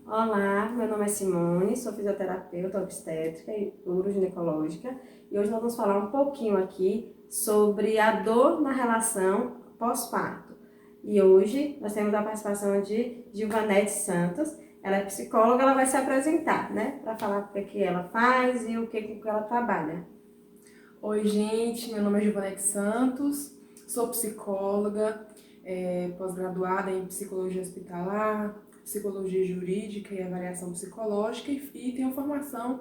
Olá, meu nome é Simone, sou fisioterapeuta obstétrica e uroginecológica e hoje nós vamos falar um pouquinho aqui sobre a dor na relação pós-parto. E hoje nós temos a participação de Gilvanete Santos, ela é psicóloga, ela vai se apresentar, né, para falar o que ela faz e o que ela trabalha. Oi, gente, meu nome é Gilvanete Santos, sou psicóloga, pós-graduada em psicologia hospitalar, psicologia jurídica e avaliação psicológica e tenho formação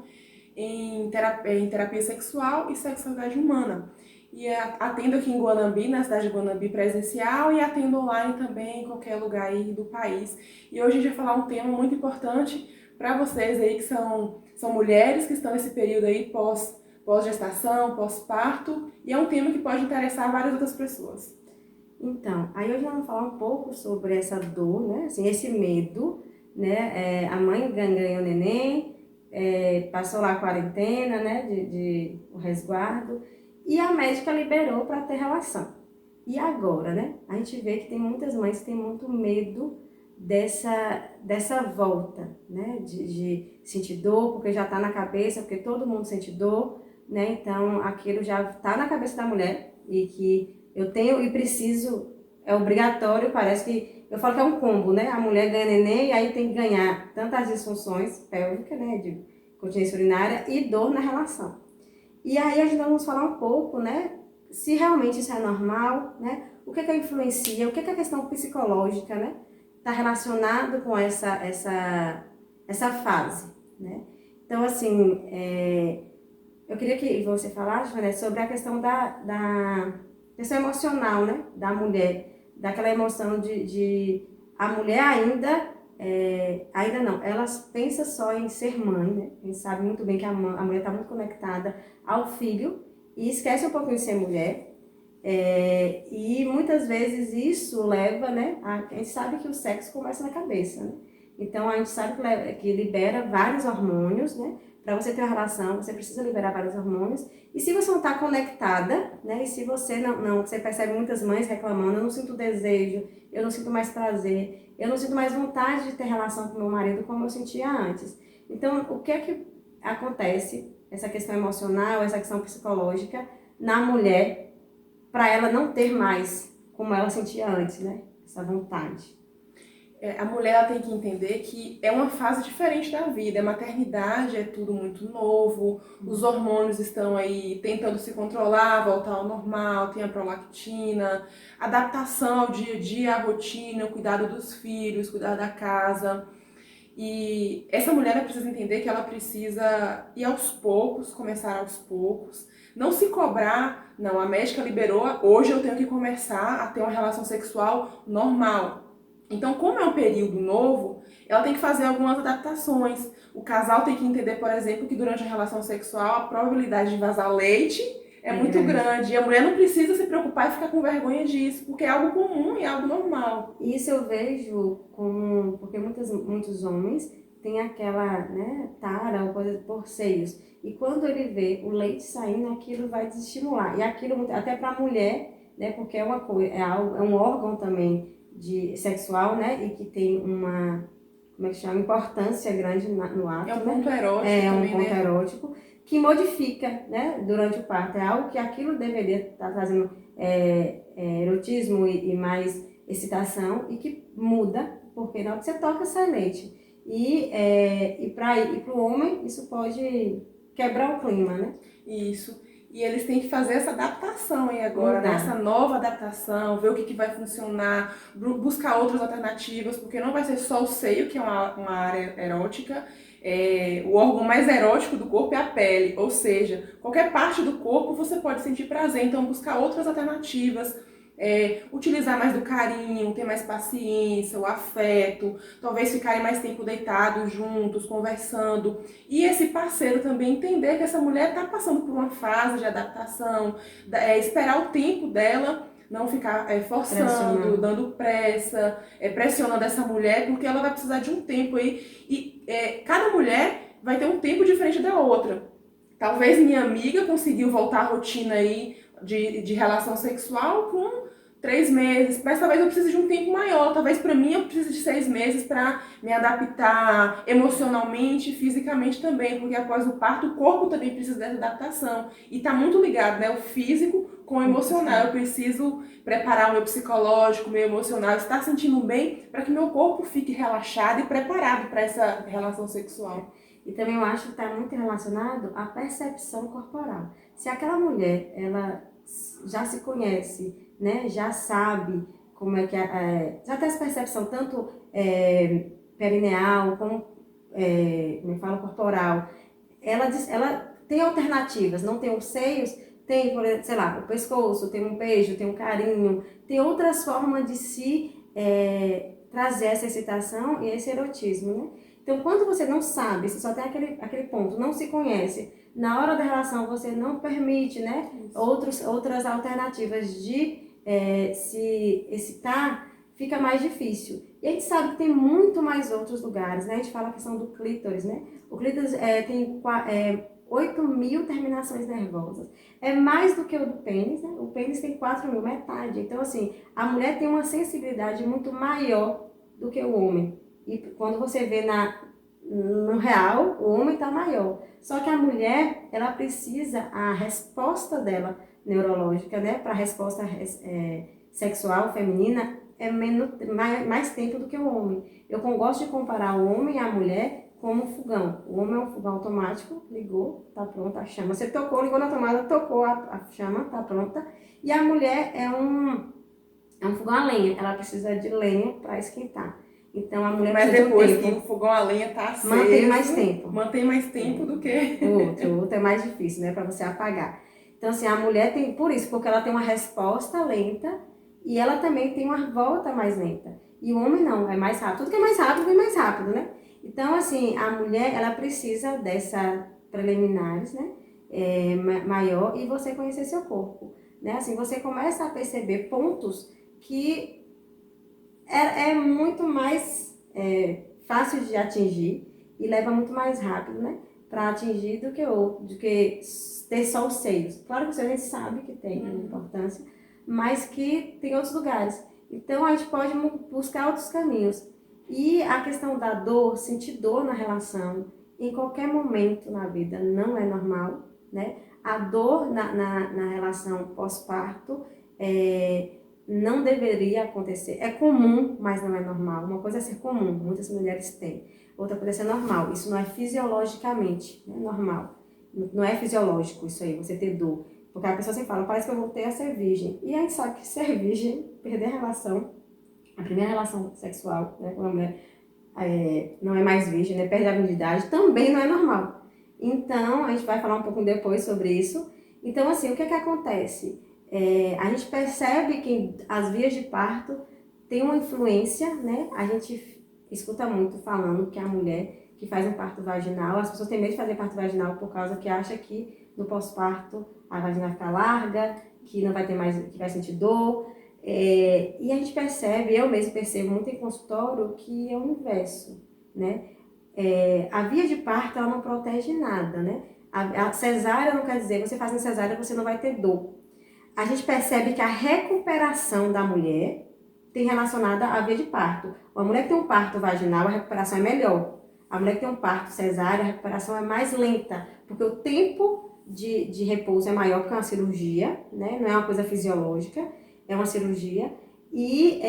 em terapia sexual e sexualidade humana. E atendo aqui em Guanambi, na cidade de Guanambi, presencial e atendo online também em qualquer lugar aí do país. E hoje a gente vai falar um tema muito importante para vocês aí que são mulheres que estão nesse período aí pós-gestação, pós-parto, e é um tema que pode interessar várias outras pessoas. Então, aí hoje nós vamos falar um pouco sobre essa dor, né, assim, esse medo, né, a mãe ganhou o neném, passou lá a quarentena, né, de o resguardo, e a médica liberou para ter relação. E agora, né, a gente vê que tem muitas mães que têm muito medo dessa volta, né, de sentir dor, porque já está na cabeça, porque todo mundo sente dor, né, então aquilo já está na cabeça da mulher, e que eu tenho e preciso, é obrigatório, parece que, eu falo que é um combo, né, a mulher ganha neném e aí tem que ganhar tanto as disfunções pélvicas, né, de continência urinária e dor na relação. E aí a gente vamos falar um pouco, né, se realmente isso é normal, né, o que influencia, o que a questão psicológica, né, está relacionado com essa fase, né. Então, assim, eu queria que você falasse, né, sobre a questão da questão emocional, né, da mulher, daquela emoção de a mulher ainda não, ela pensa só em ser mãe, né, a gente sabe muito bem que a mulher está muito conectada ao filho e esquece um pouquinho de ser mulher, e muitas vezes isso leva, né, a gente sabe que o sexo começa na cabeça, né, então a gente sabe que libera vários hormônios, né, para você ter uma relação, você precisa liberar vários hormônios. E se você não está conectada, né? E se você você percebe muitas mães reclamando, eu não sinto desejo, eu não sinto mais prazer, eu não sinto mais vontade de ter relação com meu marido como eu sentia antes. Então, o que é que acontece, essa questão emocional, essa questão psicológica, na mulher, para ela não ter mais como ela sentia antes, né? Essa vontade. A mulher ela tem que entender que é uma fase diferente da vida. A maternidade é tudo muito novo, os hormônios estão aí tentando se controlar, voltar ao normal, tem a prolactina, adaptação ao dia a dia, à rotina, o cuidado dos filhos, cuidar da casa. E essa mulher ela precisa entender que ela precisa ir aos poucos, começar aos poucos, não se cobrar, não, a médica liberou, hoje eu tenho que começar a ter uma relação sexual normal. Então, como é um período novo, ela tem que fazer algumas adaptações. O casal tem que entender, por exemplo, que durante a relação sexual a probabilidade de vazar leite é muito grande. E a mulher não precisa se preocupar e ficar com vergonha disso, porque é algo comum e é algo normal. Isso eu vejo como, porque muitos homens têm aquela, né, tara ou coisa por seios. E quando ele vê o leite saindo, aquilo vai desestimular. E aquilo, até para a mulher, né, porque é uma coisa, é um órgão também sexual, né, e que tem uma, como é que chama, importância grande no ato. É um ponto erótico é um também, ponto né? erótico, que modifica, né, durante o parto. É algo que aquilo deveria estar trazendo erotismo e mais excitação e que muda, porque na hora que você toca sai leite. E para o homem isso pode quebrar o clima, né? Isso. E eles têm que fazer essa adaptação aí agora, né? Essa nova adaptação, ver o que vai funcionar, buscar outras alternativas, porque não vai ser só o seio, que é uma área erótica. O órgão mais erótico do corpo é a pele, ou seja, qualquer parte do corpo você pode sentir prazer, então buscar outras alternativas, utilizar mais do carinho, ter mais paciência, o afeto, talvez ficarem mais tempo deitados juntos, conversando. E esse parceiro também entender que essa mulher está passando por uma fase de adaptação, esperar o tempo dela, não ficar forçando, dando pressa, pressionando essa mulher, porque ela vai precisar de um tempo aí. E cada mulher vai ter um tempo diferente da outra. Talvez minha amiga conseguiu voltar à rotina aí de relação sexual com 3 meses, mas talvez eu precise de um tempo maior. Talvez para mim eu precise de 6 meses para me adaptar emocionalmente, fisicamente também, porque após o parto o corpo também precisa dessa adaptação. E tá muito ligado, né? O físico com o emocional. Eu preciso preparar o meu psicológico, o meu emocional, estar sentindo bem para que meu corpo fique relaxado e preparado para essa relação sexual. E também eu acho que está muito relacionado à percepção corporal. Se aquela mulher, ela já se conhece, né, já sabe como é que já tem essa percepção tanto perineal como, como eu falo, corporal, ela tem alternativas, não tem os seios, tem, por exemplo, sei lá, o pescoço, tem um beijo, tem um carinho, tem outras formas de se trazer essa excitação e esse erotismo, né? Então, quando você não sabe, você só tem aquele ponto, não se conhece, na hora da relação você não permite, né, outras alternativas de se excitar, fica mais difícil. E a gente sabe que tem muito mais outros lugares, né? A gente fala a questão do clítoris, né? O clítoris tem 8.000 terminações nervosas. É mais do que o do pênis, né? O pênis tem 4.000, metade. Então, assim, a mulher tem uma sensibilidade muito maior do que o homem. E quando você vê no real, o homem está maior. Só que a mulher, ela precisa, a resposta dela neurológica, né, para a resposta sexual feminina, mais tempo do que o homem. Eu gosto de comparar o homem e a mulher como um fogão. O homem é um fogão automático, ligou, tá pronta a chama. Você tocou, ligou na tomada, tocou a chama, tá pronta. E a mulher é um fogão a lenha, ela precisa de lenha para esquentar. Então a mulher Mas precisa depois de um que tempo. o fogão a lenha tá aceso, Mantém mais tempo. Mantém mais tempo do que o outro é mais difícil, né, para você apagar. Então assim, a mulher tem por isso, porque ela tem uma resposta lenta e ela também tem uma volta mais lenta. E o homem não, é mais rápido. Tudo que é mais rápido vem mais rápido, né? Então assim, a mulher ela precisa dessa preliminares, né, maior e você conhecer seu corpo, né? Assim, você começa a perceber pontos que é muito mais fácil de atingir e leva muito mais rápido, né? Para atingir do que ter só os seios. Claro que o seio a gente sabe que tem importância, mas que tem outros lugares. Então a gente pode buscar outros caminhos. E a questão da dor, sentir dor na relação, em qualquer momento na vida, não é normal, né? A dor na relação pós-parto não deveria acontecer. É comum, mas não é normal. Uma coisa é ser comum, muitas mulheres têm. Outra coisa é ser normal. Isso não é fisiologicamente, né? Normal. Não é fisiológico isso aí, você ter dor. Porque a pessoa sempre fala, parece que eu voltei a ser virgem. E a gente sabe que ser virgem, perder a relação, a primeira relação sexual, né, com a mulher, não é mais virgem, né, perde a virgindade, também não é normal. Então, a gente vai falar um pouco depois sobre isso. Então, assim, o que acontece? A gente percebe que as vias de parto têm uma influência, né? A gente escuta muito falando que a mulher que faz um parto vaginal, as pessoas têm medo de fazer parto vaginal por causa que acha que no pós-parto a vagina vai ficar larga, que não vai ter mais, que vai sentir dor. E a gente percebe, eu mesmo percebo muito em consultório que é o inverso, né? A via de parto, ela não protege nada, né? A cesárea não quer dizer, você fazendo cesárea você não vai ter dor. A gente percebe que a recuperação da mulher tem relacionada à via de parto. Uma mulher que tem um parto vaginal, a recuperação é melhor. A mulher que tem um parto cesárea, a recuperação é mais lenta, porque o tempo de repouso é maior que uma cirurgia, né? Não é uma coisa fisiológica, é uma cirurgia. E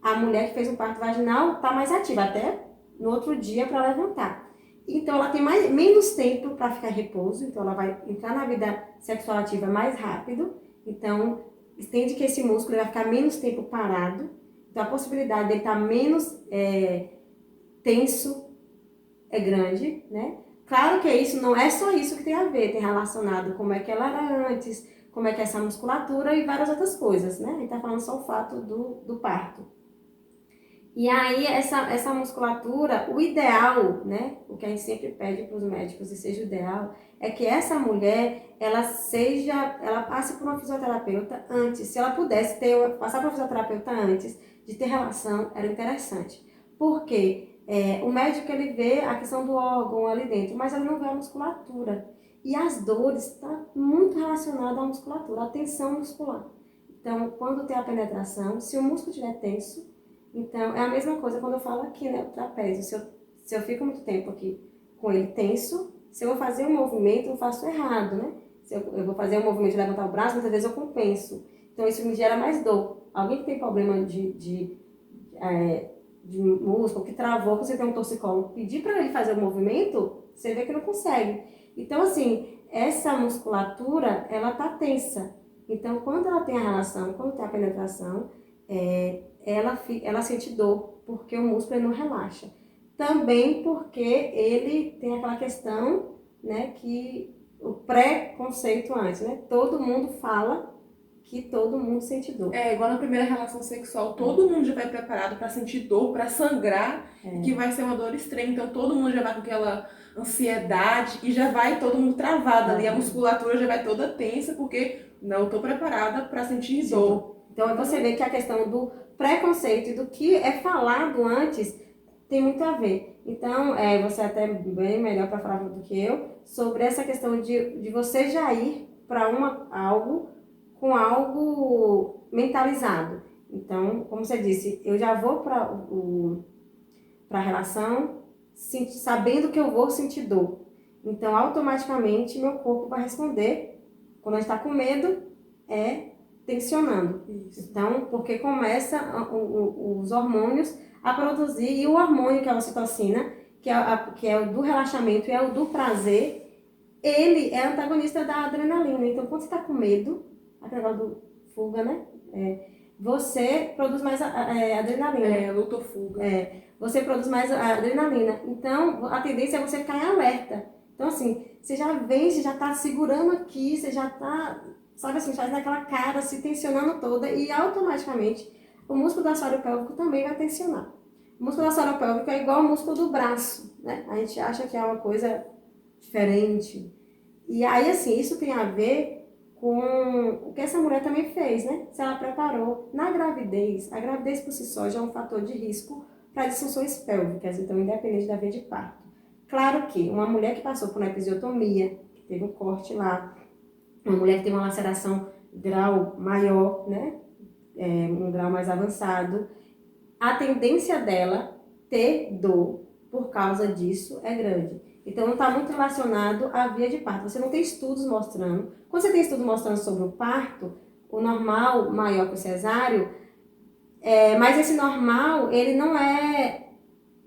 a mulher que fez um parto vaginal está mais ativa, até no outro dia para levantar. Então, ela tem menos tempo para ficar em repouso, então ela vai entrar na vida sexual ativa mais rápido. Então, entende que esse músculo vai ficar menos tempo parado. Então, a possibilidade dele estar menos tenso é grande, né? Claro que isso não é só isso que tem a ver, tem relacionado como é que ela era antes, como é que é essa musculatura e várias outras coisas, né? A gente tá falando só o fato do parto. E aí, essa musculatura, o ideal, né, o que a gente sempre pede para os médicos e seja o ideal, é que essa mulher, ela passe por uma fisioterapeuta antes. Se ela pudesse passar por uma fisioterapeuta antes de ter relação, era interessante. Por quê? O médico, ele vê a questão do órgão ali dentro, mas ele não vê a musculatura. E as dores estão muito relacionadas à musculatura, à tensão muscular. Então, quando tem a penetração, se o músculo estiver tenso, então é a mesma coisa quando eu falo aqui, né, o trapézio. Se eu fico muito tempo aqui com ele tenso, se eu vou fazer um movimento, eu faço errado, né? Se eu vou fazer um movimento de levantar o braço, muitas vezes eu compenso. Então, isso me gera mais dor. Alguém que tem problema de músculo, que travou, que você tem um torcicolo, pedir para ele fazer o movimento, você vê que não consegue. Então, assim, essa musculatura, ela tá tensa. Então, quando ela tem a relação, quando tem a penetração, ela sente dor, porque o músculo ele não relaxa. Também porque ele tem aquela questão, né, que o pré-conceito antes, né? Todo mundo fala que todo mundo sente dor. É, igual na primeira relação sexual, todo mundo já vai preparado para sentir dor, para sangrar, que vai ser uma dor extrema. Então todo mundo já vai com aquela ansiedade e já vai todo mundo travado ali. A musculatura já vai toda tensa, porque não estou preparada para sentir dor. Então você vê que a questão do preconceito e do que é falado antes tem muito a ver. Então, você é até bem melhor para falar do que eu, sobre essa questão de você já ir para algo com algo mentalizado. Então, como você disse, eu já vou para a relação sabendo que eu vou sentir dor. Então, automaticamente, meu corpo vai responder. Quando a gente está com medo, tensionando. Isso. Então, porque começa os hormônios a produzir, e o hormônio que é a ocitocina, que é o do relaxamento e é o do prazer, ele é antagonista da adrenalina. Então, quando você está com medo, aquele negócio do fuga, né? Você produz mais adrenalina. Luta ou fuga. Você produz mais adrenalina. Então, a tendência é você ficar em alerta. Então, assim, você já está segurando aqui, você já está, sabe assim, fazendo aquela cara, se tensionando toda, e automaticamente o músculo do assoalho pélvico também vai tensionar. O músculo do assoalho pélvico é igual ao músculo do braço, né? A gente acha que é uma coisa diferente. E aí, assim, isso tem a ver com o que essa mulher também fez, né? Se ela preparou. Na gravidez, a gravidez por si só já é um fator de risco para disfunções pélvicas, então independente da via de parto. Claro que uma mulher que passou por uma episiotomia, que teve um corte lá, uma mulher que teve uma laceração grau maior, né? Um grau mais avançado, a tendência dela ter dor por causa disso é grande. Então, não está muito relacionado à via de parto. Você não tem estudos mostrando. Quando você tem estudos mostrando sobre o parto, o normal maior que o cesáreo, mas esse normal, ele não é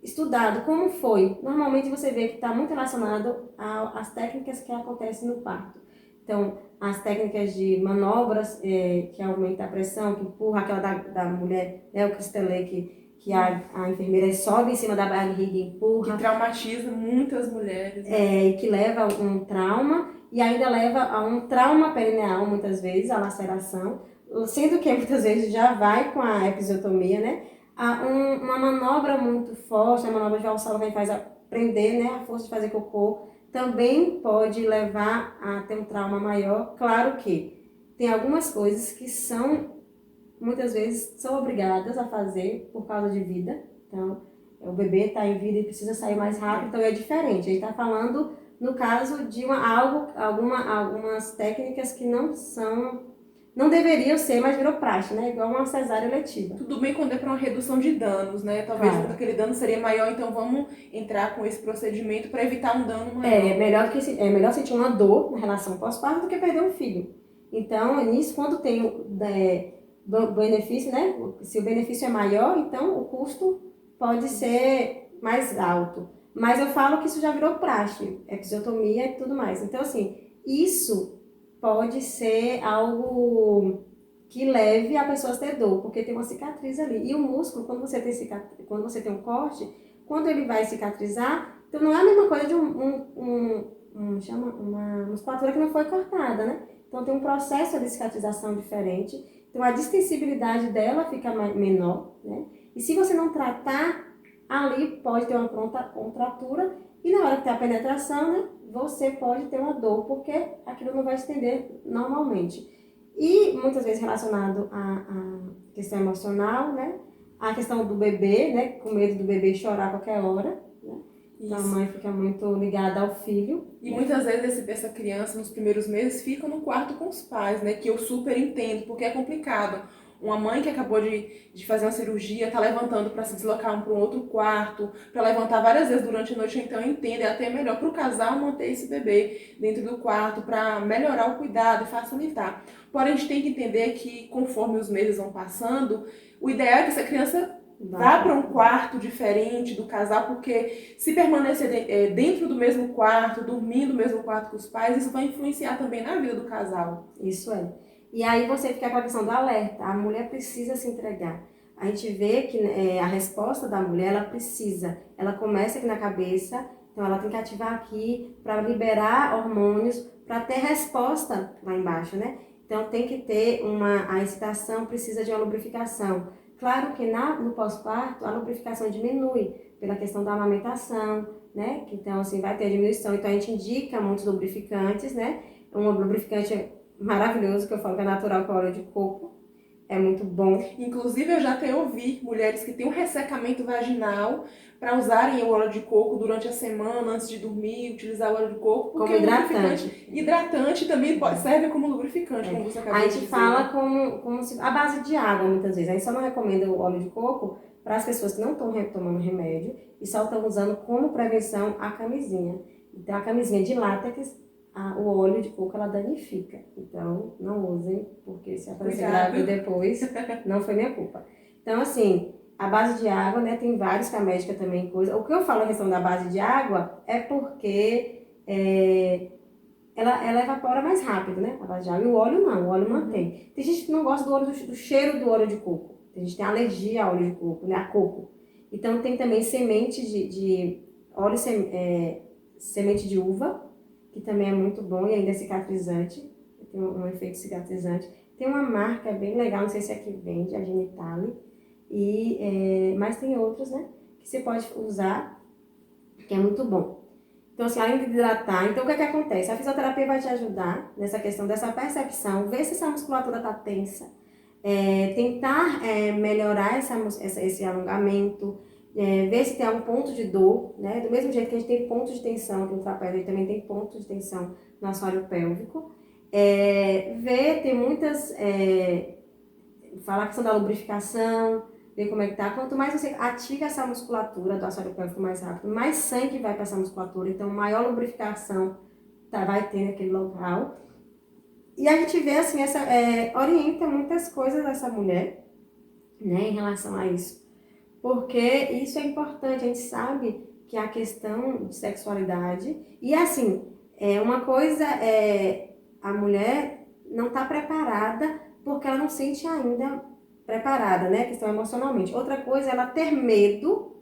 estudado. Como foi? Normalmente você vê que está muito relacionado às técnicas que acontecem no parto. Então, as técnicas de manobras, que aumenta a pressão, que empurra aquela da mulher, né, o cristelê, que a enfermeira sobe em cima da barriga e empurra. Que traumatiza muitas mulheres. Né? E que leva a um trauma, e ainda leva a um trauma perineal, muitas vezes, a laceração, sendo que muitas vezes já vai com a episiotomia, né? Uma manobra muito forte, a manobra de Valsalva que faz prender, né, a força de fazer cocô, também pode levar a ter um trauma maior. Claro que tem algumas coisas que muitas vezes são obrigadas a fazer por causa de vida. Então, o bebê está em vida e precisa sair mais rápido, então é diferente. A gente está falando, no caso, de algumas técnicas que não deveriam ser, mas virou praxe, né? Igual uma cesárea letiva. Tudo bem quando é para uma redução de danos, né? Talvez aquele dano seria maior, então vamos entrar com esse procedimento para evitar um dano maior. É melhor sentir uma dor na relação pós-parto do que perder um filho. Então, nisso, quando tem o benefício, né? Se o benefício é maior, então o custo pode ser mais alto. Mas eu falo que isso já virou praxe, episiotomia e tudo mais. Então, assim, isso pode ser algo que leve a pessoa a ter dor, porque tem uma cicatriz ali. E o músculo, quando você tem um corte, quando ele vai cicatrizar, então não é a mesma coisa de uma musculatura que não foi cortada, né? Então tem um processo de cicatrização diferente, então a distensibilidade dela fica menor, né? E se você não tratar, ali pode ter uma contratura, e na hora que tem a penetração, né, você pode ter uma dor, porque aquilo não vai estender normalmente. E muitas vezes relacionado à questão emocional, né, a questão do bebê, né, com medo do bebê chorar a qualquer hora, né, Então a Isso. mãe fica muito ligada ao filho. E muitas vezes essa criança, nos primeiros meses, fica no quarto com os pais, né? Que eu super entendo, porque é complicado. Uma mãe que acabou de fazer uma cirurgia, tá levantando para se deslocar para um outro quarto, para levantar várias vezes durante a noite, então entende, é até melhor para o casal manter esse bebê dentro do quarto, para melhorar o cuidado e facilitar. Porém, a gente tem que entender que conforme os meses vão passando, o ideal é que essa criança vá para um quarto diferente do casal, porque se permanecer dentro do mesmo quarto, dormindo no mesmo quarto que os pais, isso vai influenciar também na vida do casal. Isso é. E aí você fica com a questão do alerta. A mulher precisa se entregar. A gente vê que a resposta da mulher, ela precisa. Ela começa aqui na cabeça, então ela tem que ativar aqui para liberar hormônios, para ter resposta lá embaixo, né? Então tem que ter a excitação precisa de uma lubrificação. Claro que no pós-parto a lubrificação diminui pela questão da amamentação, né? Então assim vai ter diminuição. Então a gente indica muitos lubrificantes, né? Um lubrificante maravilhoso que eu falo que é natural com óleo de coco. É muito bom. Inclusive, eu já até ouvi mulheres que têm um ressecamento vaginal para usarem o óleo de coco durante a semana, antes de dormir, utilizar o óleo de coco, porque Como hidratante. Hidratante também serve como lubrificante, como você acabou A de gente dizer. fala como se, a base de água, muitas vezes. A gente só não recomenda o óleo de coco para as pessoas que não estão tomando remédio e só estão usando como prevenção a camisinha. Então, a camisinha de látex, o óleo de coco, ela danifica. Então, não usem, porque se aparecer grávida depois, não foi minha culpa. Então, assim, a base de água, né, tem vários que a médica também coisa. O que eu falo a questão da base de água é porque ela evapora mais rápido, né? A base de água. E o óleo não, o óleo mantém. Tem gente que não gosta do cheiro do óleo de coco. Tem gente que tem alergia ao óleo de coco, né? A coco. Então, tem também semente de óleo, semente de uva, que também é muito bom e ainda é cicatrizante, tem um efeito cicatrizante. Tem uma marca bem legal, não sei se é que vende, a Genitale, mas tem outros, né, que você pode usar, que é muito bom. Então, assim, além de hidratar, então o que é que acontece? A fisioterapia vai te ajudar nessa questão dessa percepção, ver se essa musculatura está tensa, tentar melhorar esse alongamento, ver se tem algum ponto de dor, né? Do mesmo jeito que a gente tem ponto de tensão aqui no trapézio, a gente também tem ponto de tensão no assoalho pélvico. Ver, tem muitas, falar a questão da lubrificação, ver como é que tá. Quanto mais você ativa essa musculatura do assoalho pélvico mais rápido, mais sangue vai para essa musculatura, então maior lubrificação vai ter naquele local. E a gente vê assim, orienta muitas coisas essa mulher, né, em relação a isso. Porque isso é importante, a gente sabe que a questão de sexualidade, e assim, uma coisa a mulher não está preparada porque ela não se sente ainda preparada, né, questão emocionalmente. Outra coisa é ela ter medo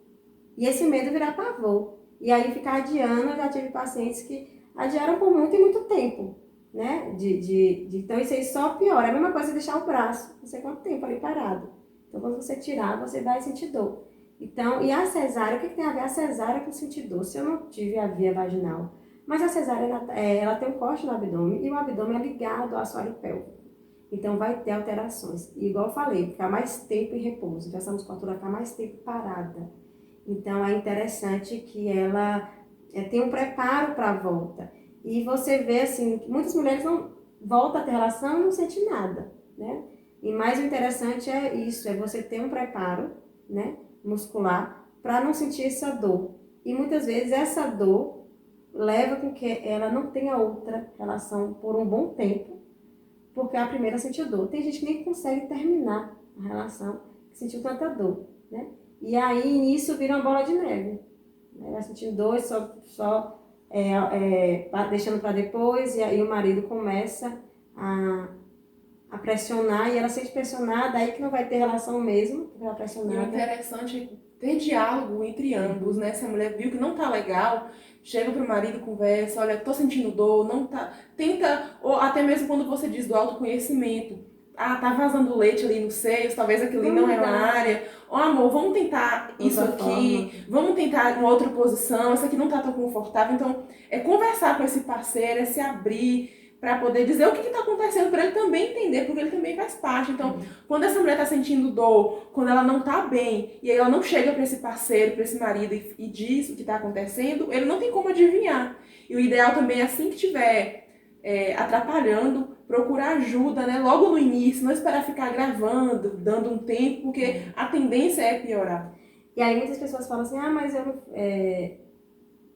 e esse medo virar pavor. E aí ficar adiando, eu já tive pacientes que adiaram por muito e muito tempo, né, então isso aí só piora. É a mesma coisa deixar o braço, não sei quanto tempo ali parado. Então, quando você tirar, você vai sentir dor. Então, e a cesárea, o que tem a ver a cesárea com sentir dor? Se eu não tive a via vaginal, mas a cesárea, ela tem um corte no abdômen e o abdômen é ligado ao assoalho pélvico. Então, vai ter alterações. E, igual eu falei, ficar mais tempo em repouso. Então, essa musculatura ficar mais tempo parada. Então, é interessante que ela tenha um preparo para a volta. E você vê, assim, que muitas mulheres não voltam a ter relação e não sentem nada, né? E mais interessante é isso, é você ter um preparo, né, muscular para não sentir essa dor. E muitas vezes essa dor leva com que ela não tenha outra relação por um bom tempo, porque a primeira sentiu dor. Tem gente que nem consegue terminar a relação que sentiu tanta dor, né? E aí nisso vira uma bola de neve. Né? Vai sentindo dor só deixando para depois, e aí o marido começa a pressionar, e ela sente pressionada, aí que não vai ter relação mesmo, porque ela pressionada. E o interessante é ter diálogo entre ambos, né? Se a mulher viu que não tá legal, chega pro marido, conversa, olha, tô sentindo dor, não tá... Tenta, ou até mesmo quando você diz do autoconhecimento, tá vazando leite ali nos seios, talvez aquilo ali não é uma área. Ó, amor, vamos tentar isso aqui, vamos tentar uma outra posição, essa aqui não tá tão confortável. Então, é conversar com esse parceiro, é se abrir, para poder dizer o que está acontecendo, para ele também entender, porque ele também faz parte. Então, quando essa mulher está sentindo dor, quando ela não está bem, e aí ela não chega para esse parceiro, para esse marido e diz o que está acontecendo, ele não tem como adivinhar. E o ideal também é assim que estiver atrapalhando, procurar ajuda, né? Logo no início, não esperar ficar gravando, dando um tempo, porque a tendência é piorar. E aí muitas pessoas falam assim, mas eu não...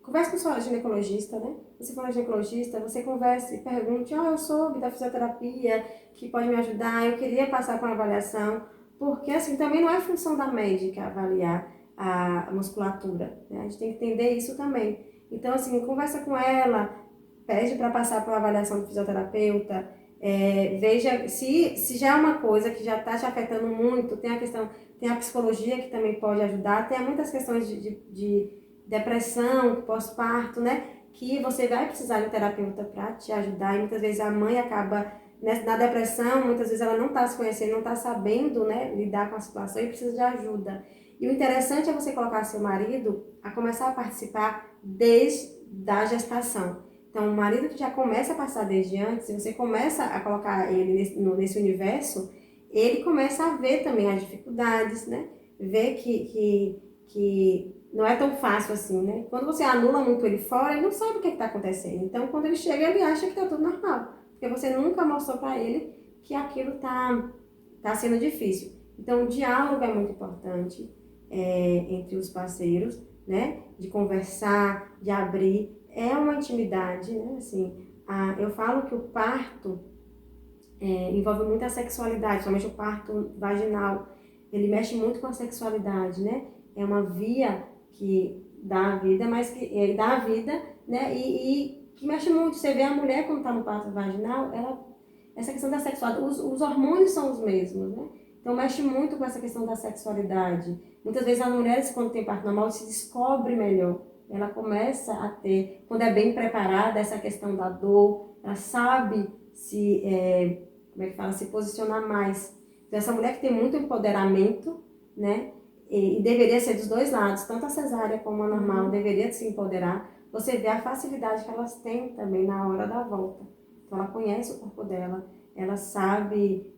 Converse com o seu ginecologista, né? Você for um ginecologista, você converse e pergunte, eu soube da fisioterapia, que pode me ajudar, eu queria passar por uma avaliação, porque assim, também não é função da médica avaliar a musculatura, né? A gente tem que entender isso também. Então, assim, conversa com ela, pede para passar por uma avaliação do fisioterapeuta, veja se já é uma coisa que já está te afetando muito, tem a psicologia que também pode ajudar, tem muitas questões de depressão, pós-parto, né? Que você vai precisar de um terapeuta para te ajudar. E muitas vezes a mãe acaba na depressão, muitas vezes ela não está se conhecendo, não está sabendo, né, lidar com a situação e precisa de ajuda. E o interessante é você colocar seu marido a começar a participar desde a gestação. Então, o marido que já começa a passar desde antes, se você começa a colocar ele nesse universo, ele começa a ver também as dificuldades, né? Ver que não é tão fácil assim, né? Quando você anula muito ele fora, ele não sabe o que está acontecendo. Então, quando ele chega, ele acha que está tudo normal. Porque você nunca mostrou para ele que aquilo tá sendo difícil. Então, o diálogo é muito importante entre os parceiros, né? De conversar, de abrir. É uma intimidade, né? Assim, eu falo que o parto envolve muita sexualidade, somente o parto vaginal. Ele mexe muito com a sexualidade, né? É uma via que dá a vida, mas que dá a vida, né? E que mexe muito. Você vê a mulher quando está no parto vaginal, essa questão da sexualidade, os hormônios são os mesmos, né? Então mexe muito com essa questão da sexualidade. Muitas vezes as mulheres, quando tem parto normal, se descobre melhor. Ela começa a ter, quando é bem preparada, essa questão da dor, ela sabe se posicionar mais. Então essa mulher que tem muito empoderamento, né? E deveria ser dos dois lados, tanto a cesárea como a normal deveria se empoderar. Você vê a facilidade que elas têm também na hora da volta. Então ela conhece o corpo dela, ela sabe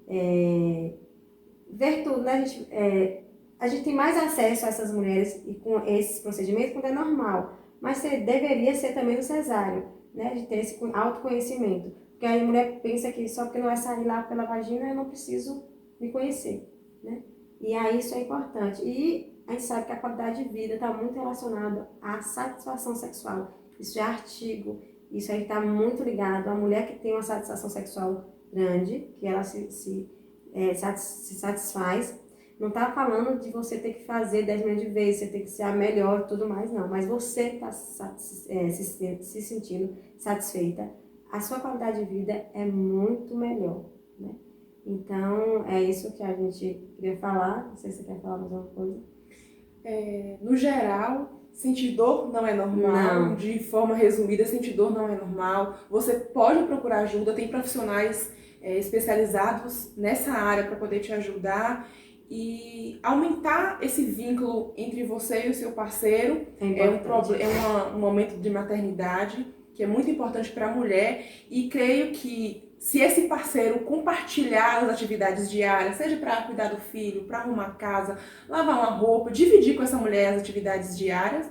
ver tudo, né? A gente tem mais acesso a essas mulheres e com esses procedimentos quando é normal, mas deveria ser também no cesáreo, né? De ter esse autoconhecimento. Porque aí a mulher pensa que só porque não vai sair lá pela vagina eu não preciso me conhecer, né? E aí isso é importante. E a gente sabe que a qualidade de vida está muito relacionada à satisfação sexual. Isso é artigo, isso aí está muito ligado. A mulher que tem uma satisfação sexual grande, que ela se satisfaz, não está falando de você ter que fazer 10 milhões de vezes, você tem que ser a melhor e tudo mais, não. Mas você está se sentindo satisfeita. A sua qualidade de vida é muito melhor, né? Então, é isso que a gente queria falar. Não sei se você quer falar mais alguma coisa. No geral, sentir dor não é normal. Não. De forma resumida, sentir dor não é normal. Você pode procurar ajuda, tem profissionais especializados nessa área para poder te ajudar. E aumentar esse vínculo entre você e o seu parceiro um momento de maternidade que é muito importante para a mulher. E creio que se esse parceiro compartilhar as atividades diárias, seja para cuidar do filho, para arrumar a casa, lavar uma roupa, dividir com essa mulher as atividades diárias,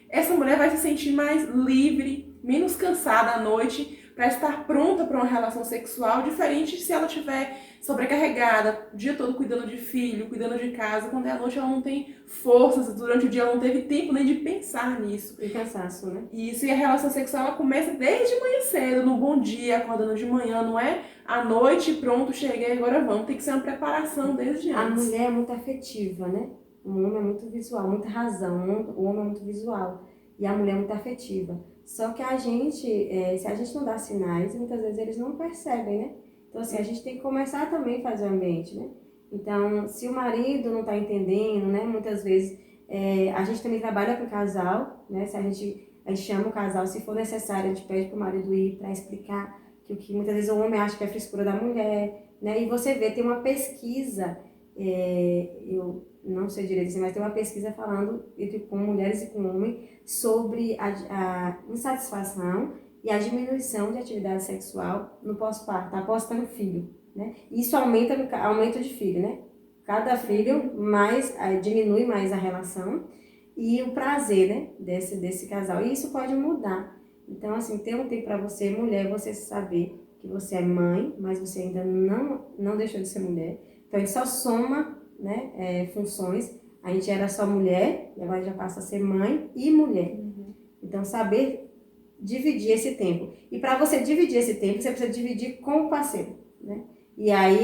essa mulher vai se sentir mais livre, menos cansada à noite, para estar pronta para uma relação sexual, diferente se ela estiver sobrecarregada, o dia todo cuidando de filho, cuidando de casa, quando é à noite ela não tem forças, durante o dia ela não teve tempo nem de pensar nisso. E cansaço, né? Isso, e a relação sexual ela começa desde manhã cedo, no bom dia, acordando de manhã, não é à noite, pronto, cheguei, agora vamos. Tem que ser uma preparação desde antes. A mulher é muito afetiva, né? O homem é muito visual, muita razão, o homem é muito visual e a mulher é muito afetiva. Só que a gente, se a gente não dá sinais, muitas vezes eles não percebem, né? Então, assim, a gente tem que começar também a fazer o ambiente, né? Então, se o marido não está entendendo, né? Muitas vezes, a gente também trabalha com o casal, né? Se a gente chama o casal, se for necessário, a gente pede para o marido ir para explicar que o que muitas vezes o homem acha que é frescura da mulher, né? E você vê, tem uma pesquisa, eu não sei direito assim, mas tem uma pesquisa falando com mulheres e com homens sobre a insatisfação e a diminuição de atividade sexual no pós-parto, após ter um filho, né? Isso aumento de filho, né? Cada filho diminui mais a relação e o prazer, né, desse casal. E isso pode mudar. Então, assim, ter um tempo para você, mulher, você saber que você é mãe, mas você ainda não deixou de ser mulher. Então, a gente só soma, né, funções. A gente era só mulher e agora já passa a ser mãe e mulher. Então, saber dividir esse tempo. E para você dividir esse tempo, você precisa dividir com o parceiro, né? E aí,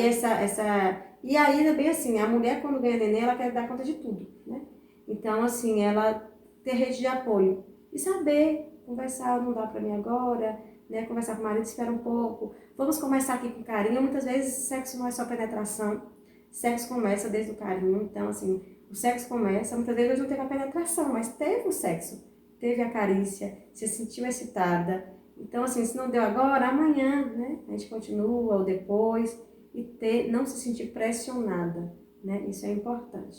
E aí, é bem assim, a mulher, quando ganha neném, ela quer dar conta de tudo, né? Então, assim, ela ter rede de apoio. E saber conversar, não dá para mim agora, né? Conversar com o marido, espera um pouco. Vamos começar aqui com carinho. Muitas vezes, sexo não é só penetração. Sexo começa desde o carinho. Então, assim, o sexo começa, muitas vezes não teve a penetração, mas teve o sexo. Teve a carícia, se sentiu excitada. Então, assim, se não deu agora, amanhã, né? A gente continua ou depois. E não se sentir pressionada, né? Isso é importante.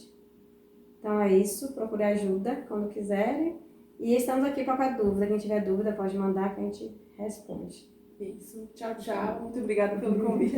Então é isso, procure ajuda quando quiserem. E estamos aqui para qualquer dúvida. Quem tiver dúvida pode mandar que a gente responde. Isso. Tchau, tchau. Muito obrigada pelo convite.